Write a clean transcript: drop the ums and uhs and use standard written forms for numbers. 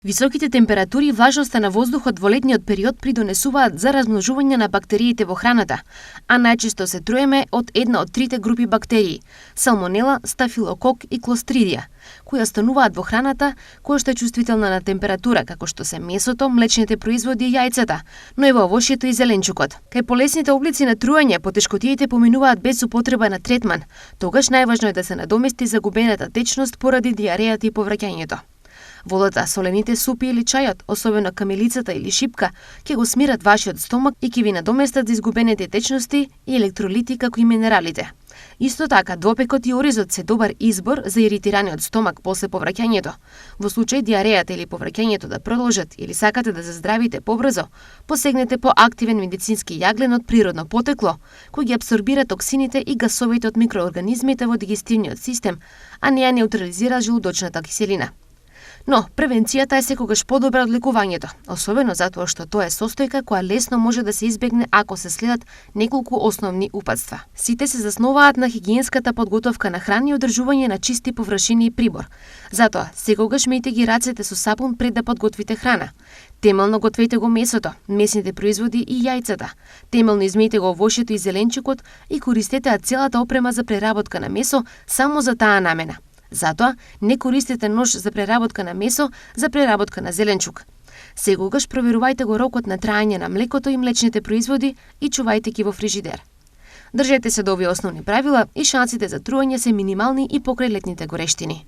Високите температури и влажноста на воздухот во летниот период придонесуваат за размножување на бактериите во храната, а најчесто се труеме од една од трите групи бактерии – Салмонела, Стафилокок и Клостридија, кои остануваат во храната која што е чувствителна на температура, како што се месото, млечните производи и јајцата, но и во овошјето и зеленчукот. Кај полесните облици на труење, потешкотиите поминуваат без употреба на третман, тогаш најважно е да се надомести загубената течност поради диарејата и повраќањето. Водата, солените супи или чајот, особено камилицата или шипка, ќе го смират вашиот стомак и ќе ви надоместат за изгубените течности и електролити како и минералите. Исто така, двопекот и оризот се добар избор за иритираниот стомак после повраќањето. Во случај диарејата или повраќањето да продолжат или сакате да заздравите побрзо, посегнете по активен медицински јаглен од природно потекло, кој ги апсорбира токсините и гасовите од микроорганизмите во дигестивниот систем, а не ја неутрализира желудочната киселина. Но, превенцијата е секогаш подобра од лекувањето, особено затоа што тоа е состојка која лесно може да се избегне ако се следат неколку основни упатства. Сите се заснуваат на хигиенската подготовка на храна и одржување на чисти површини и прибор. Затоа, секогаш мејте ги рацете со сапун пред да подготвите храна. Темелно гответе го месото, месните производи и јајцата. Темелно измејте го овошјето и зеленчукот и користете целата опрема за преработка на месо само за таа намена. Затоа, не користете нож за преработка на месо за преработка на зеленчук. Секогаш проверувајте го рокот на траење на млекото и млечните производи и чувајте ги во фрижидер. Држете се до овие основни правила и шансите за труење се минимални и покрај летните горештини.